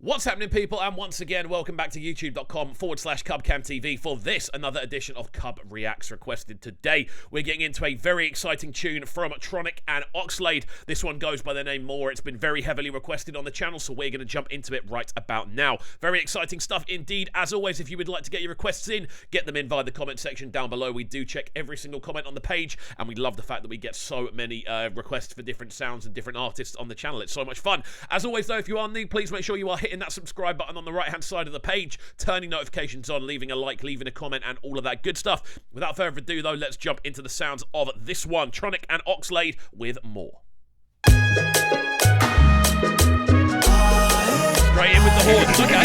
What's happening, people? And once again, welcome back to youtube.com/CubCamTV for this, another edition of CubReacts requested today. We're getting into a very exciting tune from Tronic and Oxlade. This one goes by the name More. It's been very heavily requested on the channel, so we're going to jump into it right about now. Very exciting stuff indeed. As always, if you would like to get your requests in, get them in via the comment section down below. We do check every single comment on the page, and we love the fact that we get so many requests for different sounds and different artists on the channel. It's so much fun. As always, though, if you are new, please make sure you are hitting that subscribe button on the right hand side of the page, turning notifications on, leaving a like, leaving a comment, and all of that good stuff. Without further ado, though, let's jump into the sounds of this one, Tronic and Oxlade with More. Straight in with the horns, okay.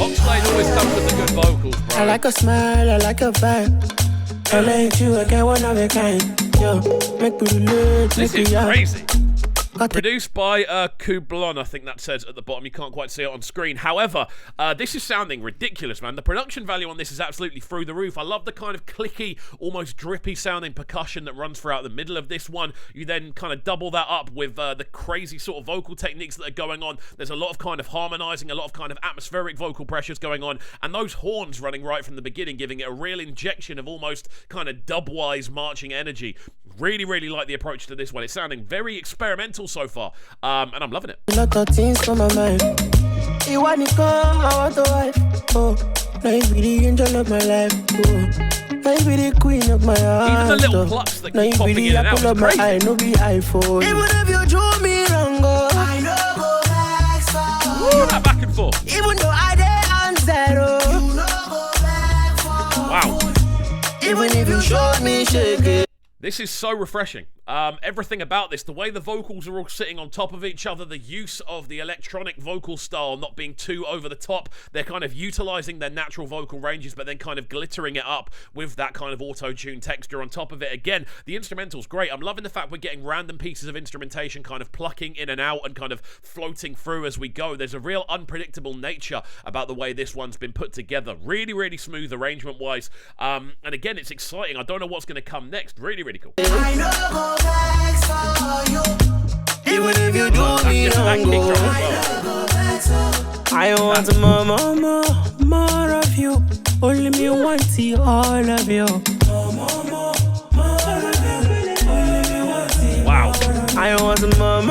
Oxlade always comes with the good vocals, bro. I like a smile, I like a vibe. I like you, I get one of a kind. Yo, make me look, this is crazy. Produced by CubReacts, I think that says at the bottom. You can't quite see it on screen. However, this is sounding ridiculous, man. The production value on this is absolutely through the roof. I love the kind of clicky, almost drippy sounding percussion that runs throughout the middle of this one. You then kind of double that up with the crazy sort of vocal techniques that are going on. There's a lot of kind of harmonizing, a lot of kind of atmospheric vocal pressures going on, and those horns running right from the beginning, giving it a real injection of almost kind of dub-wise marching energy. Really, really like the approach to this one. It's sounding very experimental so far, and I'm loving it. A lot of things from my mind. You want to come, I want to wife. Oh, now you be the angel of my life. Oh, now you be the queen of my heart. Even the little plucks that keep popping in and out is crazy. I know be iPhone. Even if you drew me wrong, oh, I know go back so. Woo, that back and forth. Even though I did on zero, you know go back for. Wow. Even if you showed me shaking. This is so refreshing. Everything about this, the way the vocals are all sitting on top of each other, the use of the electronic vocal style not being too over the top. They're kind of utilizing their natural vocal ranges, but then kind of glittering it up with that kind of auto-tune texture on top of it. Again, the instrumental's great. I'm loving the fact we're getting random pieces of instrumentation kind of plucking in and out and kind of floating through as we go. There's a real unpredictable nature about the way this one's been put together. Really, really smooth arrangement-wise. And again, it's exciting. I don't know what's going to come next. Really, really cool. I know. Even if you do me wrong, I want more of you. Only me want to see all of you. Wow. I want more.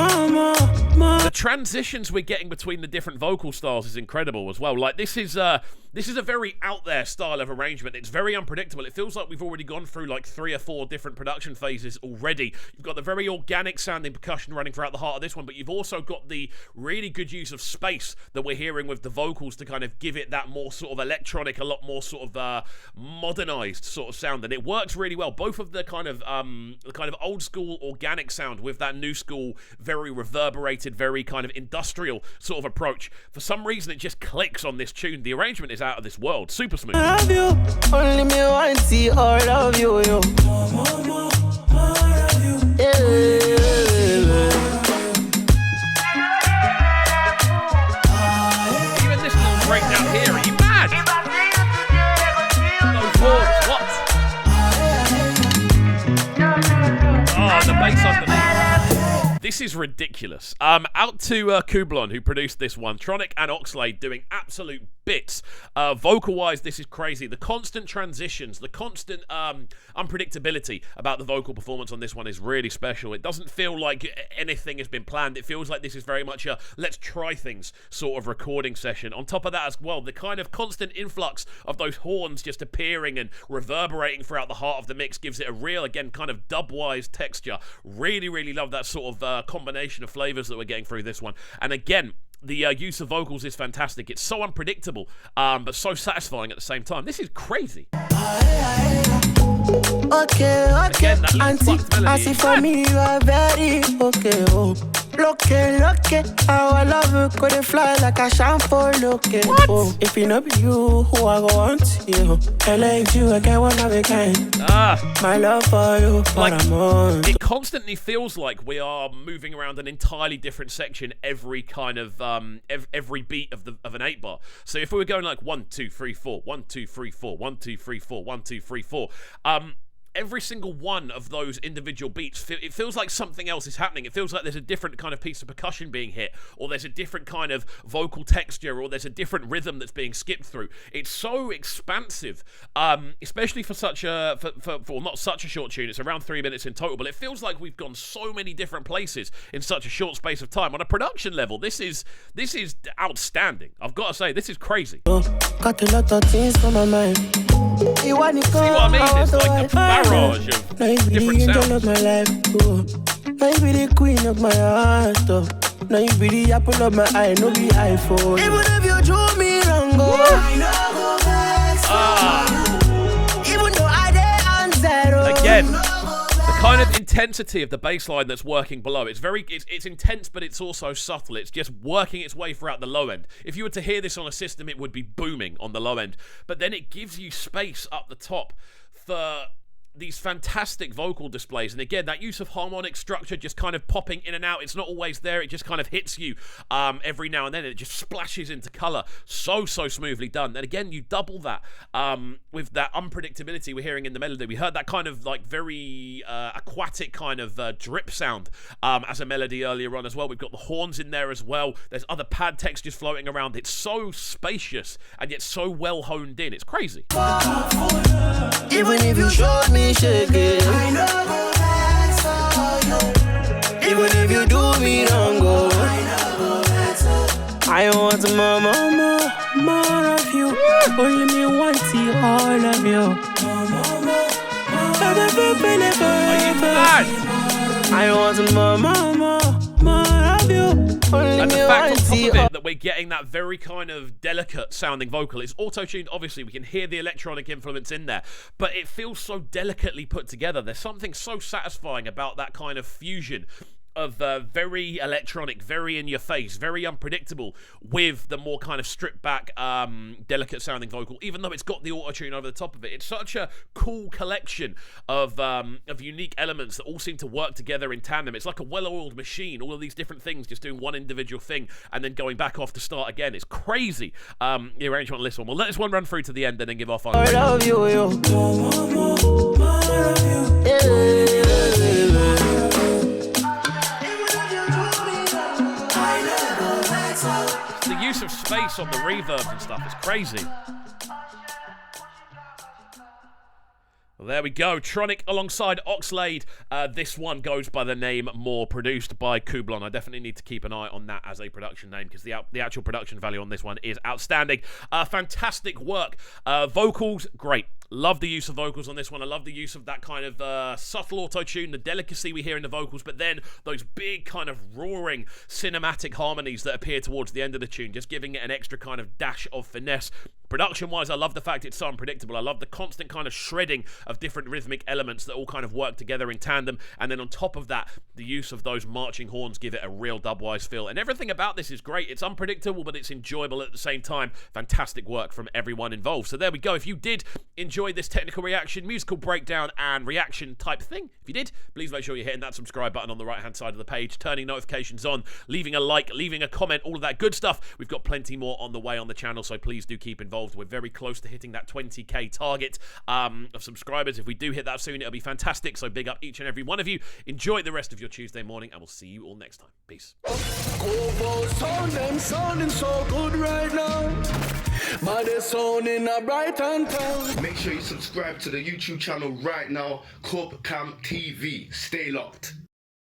The transitions we're getting between the different vocal styles is incredible as well. Like, this is a very out there style of arrangement. It's very unpredictable. It feels like we've already gone through like 3 or 4 different production phases already. You've got the very organic sounding percussion running throughout the heart of this one, but you've also got the really good use of space that we're hearing with the vocals to kind of give it that more sort of electronic, a lot more sort of modernized sort of sound, and it works really well. Both of the kind of old school organic sound with that new school very reverberated, very kind of industrial sort of approach. For some reason, it just clicks on this tune. The arrangement is out of this world. Super smooth. I love you. Only me want to see all of you. More of you. Yeah. Even this little breakdown here, are you mad? Those chords, what? Oh, the bass underneath. This is ridiculous. Out to CubReacts, who produced this one. Tronic and Oxlade doing absolute bits. Vocal-wise, this is crazy. The constant transitions, the constant unpredictability about the vocal performance on this one is really special. It doesn't feel like anything has been planned. It feels like this is very much a let's try things sort of recording session. On top of that as well, the kind of constant influx of those horns just appearing and reverberating throughout the heart of the mix gives it a real, again, kind of dub-wise texture. Really, really love that sort of combination of flavors that we're getting through this one. And again, the use of vocals is fantastic. It's so unpredictable, but so satisfying at the same time. This is crazy. Okay. Again, that little plucked melody. I see for me you are very okay. Oh, look, how I love you. Could fly like a shampoo. Look, oh, if you know be you, who I want you. I like you, I get one of a kind. My love for you, like, I'm on. it constantly feels like we are moving around an entirely different section every kind of every beat of an 8-bar. So if we were going like 1 2 3 4 1 2 3 4 1 2 3 4 1 2 3 4, every single one of those individual beats, it feels like something else is happening. It feels like there's a different kind of piece of percussion being hit, or there's a different kind of vocal texture, or there's a different rhythm that's being skipped through. It's so expansive, especially for such a for not such a short tune. It's around 3 minutes in total, but it feels like we've gone so many different places in such a short space of time. On a production level, this is outstanding. I've got to say, this is crazy. Got a lot of things on my mind. See what I mean? It's like a barrage of different sounds. Of my life, oh. Now you be the queen of my heart, oh. Now you be the apple of my eye, no be iPhone. Even if you drew me wrong, I know go back. Even though I did on zero. Again, the kind of intensity of the bass line that's working below, it's intense, but it's also subtle. It's just working its way throughout the low end. If you were to hear this on a system, it would be booming on the low end, but then it gives you space up the top for these fantastic vocal displays. And again, that use of harmonic structure just kind of popping in and out. It's not always there. It just kind of hits you every now and then. It just splashes into color. So smoothly done. And again, you double that with that unpredictability we're hearing in the melody. We heard that kind of like very aquatic kind of drip sound as a melody earlier on as well. We've got the horns in there as well. There's other pad textures floating around. It's so spacious and yet so well honed in. It's crazy. Even if you showed me shake it, I know go back for you. Even if you do me wrong, go, I know go back for you. I want more of you. Only me want see all of you. Are you mad? I want more of you. Only And the me fact on want top see of it that we're getting that very kind of delicate sounding vocal. It's auto-tuned, obviously. We can hear the electronic influence in there, but it feels so delicately put together. There's something so satisfying about that kind of fusion of very electronic, very in your face, very unpredictable, with the more kind of stripped back, delicate sounding vocal, even though it's got the auto-tune over the top of it. It's such a cool collection of unique elements that all seem to work together in tandem. It's like a well-oiled machine, all of these different things just doing one individual thing and then going back off to start again. It's crazy. The arrangement on this one. We'll let this one run through to the end and then give off on I love you, yo. The use of space on the reverbs and stuff is crazy. Well, there we go. Tronic alongside Oxlade. This one goes by the name More, produced by Kublon. I definitely need to keep an eye on that as a production name because the actual production value on this one is outstanding. Fantastic work. Vocals, great. Love the use of vocals on this one. I love the use of that kind of subtle auto-tune, the delicacy we hear in the vocals, but then those big kind of roaring cinematic harmonies that appear towards the end of the tune, just giving it an extra kind of dash of finesse. Production-wise, I love the fact it's so unpredictable. I love the constant kind of shredding of different rhythmic elements that all kind of work together in tandem. And then on top of that, the use of those marching horns give it a real dubwise feel. And everything about this is great. It's unpredictable, but it's enjoyable at the same time. Fantastic work from everyone involved. So there we go. If you did enjoy this technical reaction, musical breakdown, and reaction type thing, if you did, please make sure you're hitting that subscribe button on the right-hand side of the page, turning notifications on, leaving a like, leaving a comment, all of that good stuff. We've got plenty more on the way on the channel, so please do keep involved. We're very close to hitting that 20k target of subscribers. If we do hit that soon, it'll be fantastic. So big up each and every one of you. Enjoy the rest of your Tuesday morning, and we'll see you all next time. Peace. Sounding so good right now. Man, they're sounding a bright and town. Make sure you subscribe to the YouTube channel right now, CubCamTV. Stay locked.